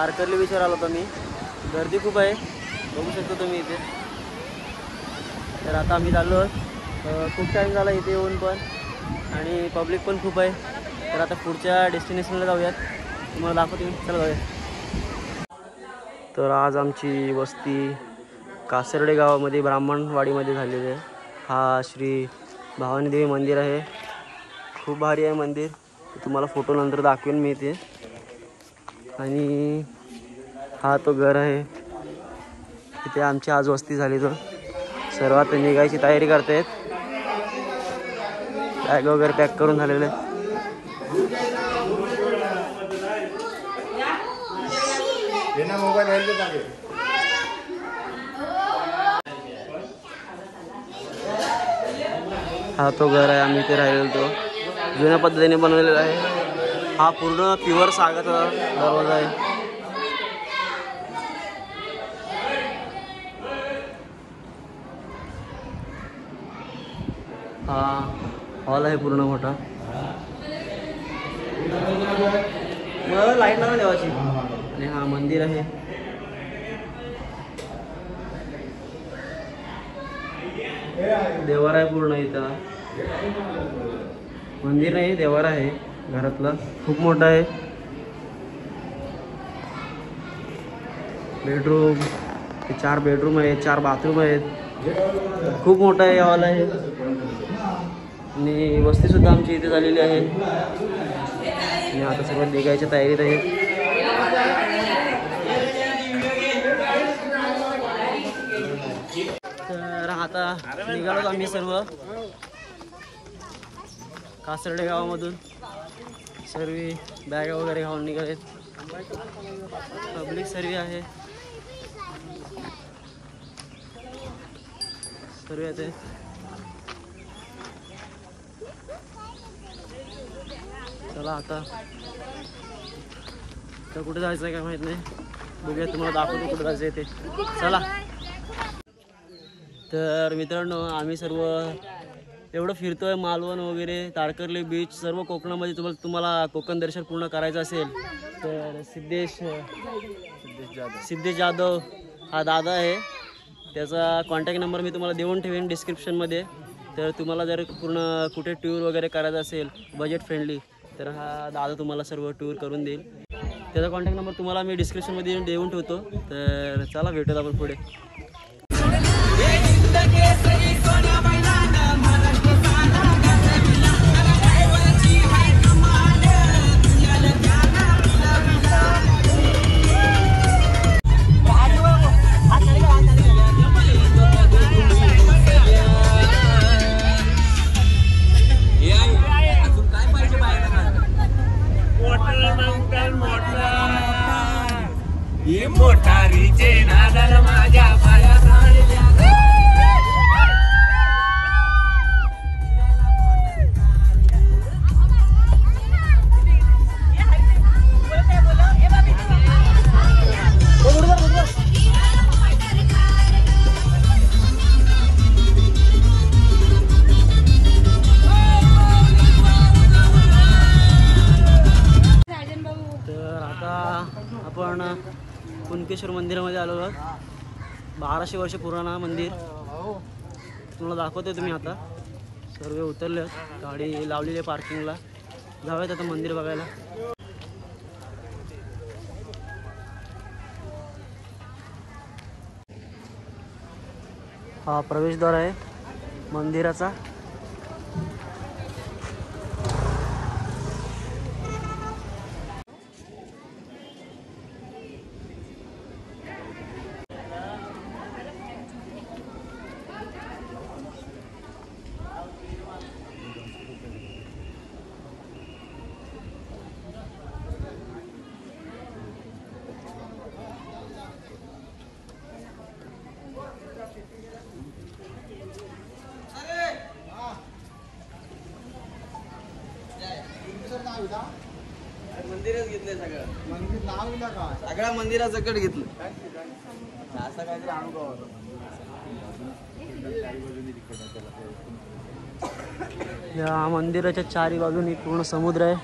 तारकर्ली बीचवर आलो होतो मी। गर्दी खूप आहे, बघू शकतो तुम्ही इथे। तर आता आम्ही चाललो, खूप टाईम झाला इथे येऊन पण, आणि पब्लिक पण खूप आहे। तर आता पुढच्या डेस्टिनेशनला जाऊयात, तुम्हाला दाखवतो, चला जाऊया। तर आज आमची वस्ती कासर्डे गावामध्ये ब्राह्मणवाडीमध्ये झालेली आहे। हा श्री भवानी देवी मंदिर आहे, खूप भारी आहे मंदिर, तुम्हाला फोटो नंतर दाखवेन मी इथे। आणि हा तो घर आहे, इथे आमची आज वस्ती झाली। तो सर्वात निघायची तयारी करतायत, बॅग वगैरे पॅक करून झालेले। हा तो घर आहे, आम्ही इथे राहिलेलो, तो जुन्या पद्धतीने बनवलेला आहे। हा पूर्ण प्युअर सागाचा दरवाजा आहे। हा हॉल आहे पूर्ण मोठा, मला लाईट लावा देवाची। आणि हा मंदिर आहे, देवारा आहे पूर्ण इथं। मंदिर नाही, देवारा आहे घरातला, खूप मोठा आहे। बेडरूम, 4 बेडरूम आहेत, 4 बाथरूम आहेत, खूप मोठा आहे हॉल आहे। आणि वस्ती सुद्धा आमची इथे झालेली आहे, आणि आता सर्व निघायच्या तयारीत आहे। तर आता निघालो आम्ही सर्व कासर्डे गावामधून, सर्व बॅग वगैरे घेऊन निघालेत, पब्लिक सर्व आहे, सर्व येते। चला आता तर कुठे जायचं आहे काय माहित नाही, बघूया, तुम्हाला दाखवतो कुठे जायचं आहे ते, चला। तर मित्रांनो, आम्ही सर्व एवढं फिरतोय, मालवण वगैरे, तारकर्ली बीच, सर्व कोकणामध्ये। तुम्हाला कोकण दर्शन पूर्ण करायचं असेल तर सिद्धेश जाधव हा दादा आहे, त्याचा कॉन्टॅक्ट नंबर मी तुम्हाला देऊन ठेवेन डिस्क्रिप्शनमध्ये। तर तुम्हाला जर पूर्ण कुठे टूर वगैरे करायचा असेल बजेट फ्रेंडली, तर हा दादा तुम्हाला सर्व टूर करून देईल। त्याचा कॉन्टॅक्ट नंबर तुम्हाला मी डिस्क्रिप्शनमध्ये देऊन ठेवतो। तर चला, भेटूयात आपण पुढे। मोटारीचे नादर माझ्या पायात आपण कुणकेश्वर मंदिरामध्ये आलो आहोत। 1200 वर्ष पुराणा मंदिर तुम्हाला दाखवतोय। तुम्ही आता सर्व उतरले, गाडी लावलेली आहे पार्किंगला, जाऊयात आता मंदिर बघायला। हा प्रवेशद्वार आहे मंदिराचा। मंदिरच घेतले सगळं, मंदिर नाव दिलं का सगळ्या मंदिराचं कट घेतलं, असं काहीतरी अनुभव होता। या मंदिराच्या चारी बाजूनी पूर्ण समुद्र आहे।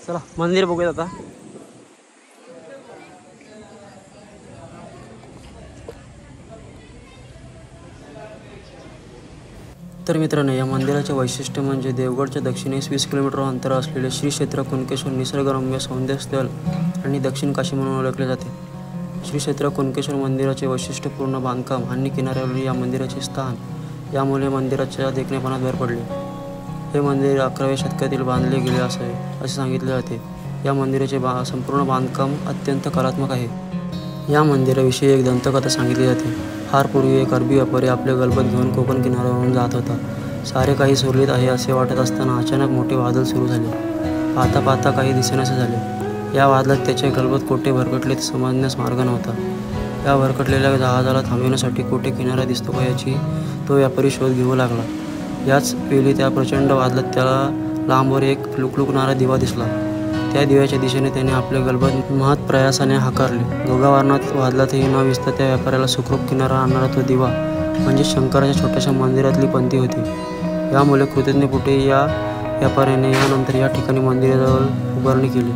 चला मंदिर बघूयात आता. तर मित्रांनो, या मंदिराचे वैशिष्ट्य म्हणजे देवगडच्या दक्षिणेस 20 किलोमीटर अंतर असलेले श्री क्षेत्र कुणकेश्वर निसर्गरम्य सौंदर्यस्थळ आणि दक्षिण काशी म्हणून ओळखले जाते. श्री क्षेत्र कुणकेश्वर मंदिराचे वैशिष्ट्यपूर्ण बांधकाम आणि किनाऱ्यावरील या मंदिराचे स्थान यामुळे मंदिराच्या देखणेपणात भर पडली. हे मंदिर 11व्या शतकातील बांधले गेले असे सांगितले जाते. या मंदिराचे संपूर्ण बांधकाम अत्यंत कलात्मक आहे. या मंदिराविषयी एक दंतकथा सांगितली जाते. फार पूर्वी एक अरबी व्यापारी आपले गलबत घेऊन कोकण किनाऱ्यावरून जात होता. सारे काही सुरळीत आहे असे वाटत असताना अचानक मोठे वादळ सुरू झाले. पाहता पाहता काही दिसेनासे झाले. या वादळात त्याचे गलबत कोठे भरकटले ते समजण्यास मार्ग नव्हता. या भरकटलेल्या जहाजाला थांबविण्यासाठी कोठे किनारा दिसतो का याची तो व्यापारी शोध घेऊ लागला. याच वेळी त्या प्रचंड वादळात त्याला लांबवर एक लुकलुकणारा दिवा दिसला. त्या दिव्याच्या दिशेने त्याने आपले गलबत महत् प्रयासाने हाकारले. दोघा वादळातही न विसता त्या व्यापाऱ्याला सुखरूप किनारा आणणारा तो दिवा म्हणजे शंकराच्या छोट्याशा मंदिरातली पंथी होती. यामुळे कृतज्ञपोटी या व्यापाऱ्याने यानंतर या ठिकाणी मंदिराजवळ उभारणी केली.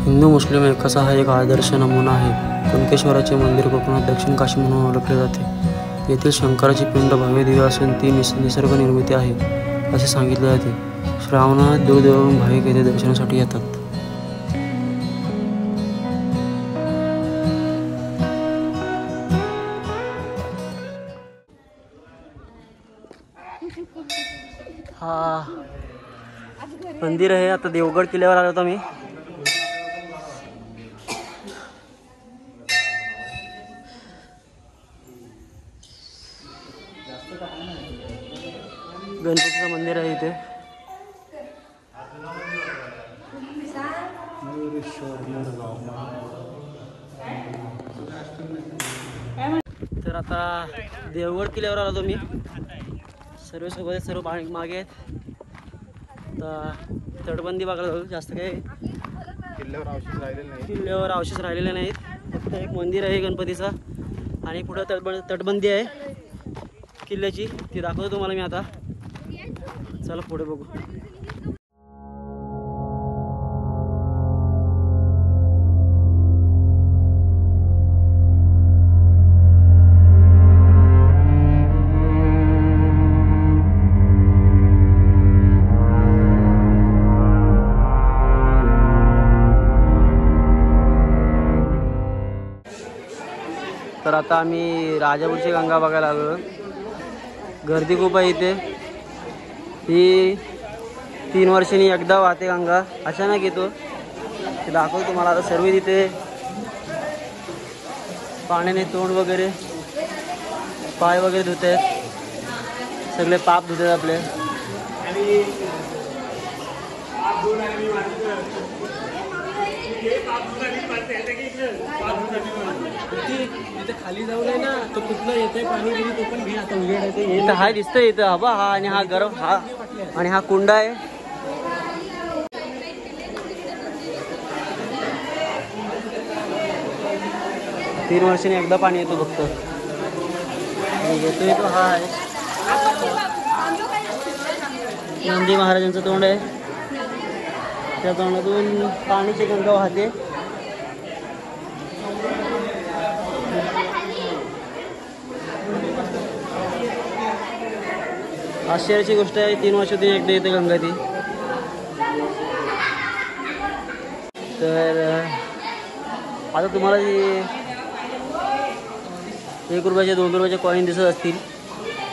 हिंदू मुस्लिम ऐक्याचा हा एक आदर्श नमुना आहे. कुणकेश्वराचे मंदिर कोकणात दक्षिण काशी म्हणून ओळखले जाते. येथील शंकराची पिंड भव्य दिव्य असून ती निसर्ग निर्मिती आहे असे सांगितले जाते. श्रावणात दूरदूरवरून भाविक येथे दर्शनासाठी येतात. हा मंदिर आहे. आता देवगड किल्ल्यावर आलो होतो मी. गणपतीचं मंदिर आहे इथे. तर आता देवगड किल्ल्यावर आलो होतो मी. सर्व सोबत सर्व मागे आहेत. आता तटबंदी बघायला जाऊ. जास्त काही किल्ल्यावर अवशेष राहिलेले नाहीत. फक्त एक मंदिर आहे गणपतीचा आणि पुढं तटबंदी आहे किल्ल्याची. ती दाखवतो तुम्हाला मी आता. चला पुढे बघू. तर आता आम्ही राजापूरची गंगा बघायला आलो. गर्दी खूप आहे इथे. ही 3 वर्षांनी एकदा वाहते गंगा. अचानक येतो. ते दाखवतो तुम्हाला आता. सर्व तिथे पाण्याने तोंड वगैरे पाय वगैरे धुत आहेत. सगळे पाप धुत आहेत आपले. खाली जाऊ नये ना. तो कुठलं येतंय पाणी बिणी तो पण घे. आता उजेड येते. इथं हा दिसतंय इथं. हा बा. हा आणि हा गरम. हा आणि हा कुंड आहे. तीन वर्षांनी एकदा पाणी येतो फक्त. येतोय तो हा आहे. नंदी महाराजांचं तोंड आहे. त्या तोंडातून पाण्याची गंगा वाहते. आश्चर्याची गोष्ट आहे. 3 वर्षातून एकदा येते गंगा ती. तर आता तुम्हाला जी 1 रुपयाचे 2 रुपयाचे कॉईन दिसत असतील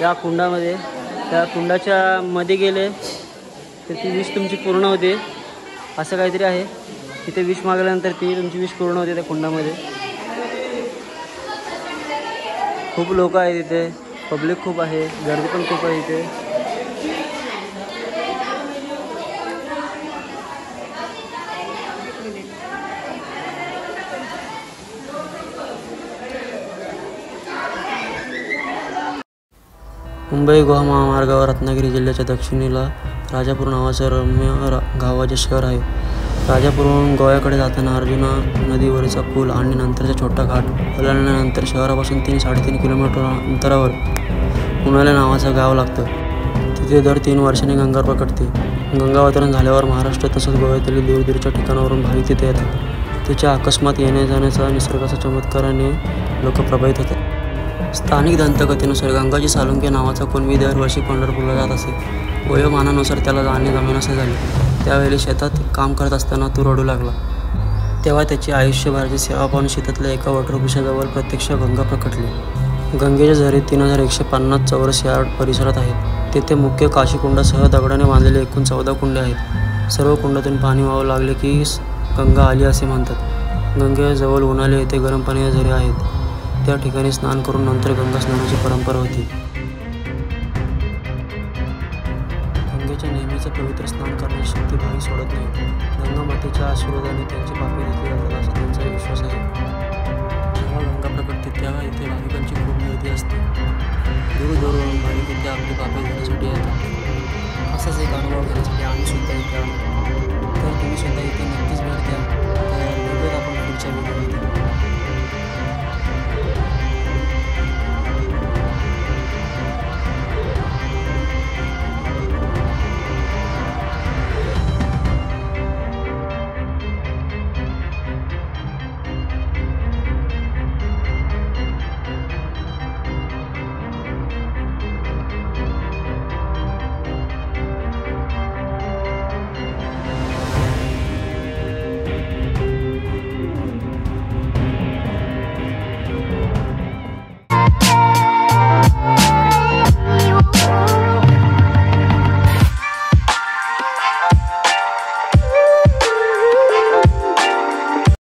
या कुंडामध्ये. त्या कुंडाच्या मध्ये गेले तर ती विश तुमची पूर्ण होते. असं काहीतरी आहे. तिथे विश मागल्यानंतर ती तुमची विश पूर्ण होते त्या कुंडामध्ये. खूप लोक आहेत तिथे. पब्लिक खूप आहे. गर्दी पण खूप आहे इथे. मुंबई गोवा महामार्गावर रत्नागिरी जिल्ह्याच्या दक्षिणेला राजापूर नावाचं रम्य गावाचे शहर आहे. राजापूरहून गोव्याकडे जाताना अर्जुना नदीवरचा पूल आणि नंतरचा छोटा घाट ओलांडल्यानंतर शहरापासून 3-3.5 किलोमीटर अंतरावर पुण्याला नावाचं गाव लागतं. तिथे दर 3 वर्षांनी गंगा प्रकटते. गंगावतरण झाल्यावर महाराष्ट्र तसंच गोव्यातील दूरदूरच्या ठिकाणावरून भाविक तिथे येतात. तिच्या अकस्मात येण्या जाण्याचा निसर्गाच्या चमत्काराने लोक प्रभावित होतात. स्थानिक दंतकथेनुसार गंगाजी साळुंखे नावाचा कुणबी दरवर्षी पंढरपूरला जात असे. वयोमानानुसार त्याला जाणे जमेनासे झाले. त्यावेळी शेतात काम करत असताना तो रडू लागला. तेव्हा त्याची आयुष्यभराची सेवा पाहून शेतातल्या एका वटवृक्षाजवळ प्रत्यक्ष गंगा प्रकटली. गंगेच्या झरे 3150 चौरस यार्ड परिसरात आहेत. तेथे मुख्य काशीकुंडासह दगडाने बांधलेले एकूण 14 कुंडे आहेत. सर्व कुंडातून पाणी वाहू लागले की गंगा आली असे म्हणतात. गंगेजवळ उन्हाळे येथे गरम पाण्याचे झरे आहेत. त्या ठिकाणी स्नान करून नंतर गंगा स्नानाची परंपरा होती. गंगेच्या नेहमीचं पवित्र स्नान करण्याची शक्ती भावी सोडत नाही. गंगा मातेच्या आशीर्वादाने त्यांची पापे धुतली जातात असा त्यांचा विश्वास आहे.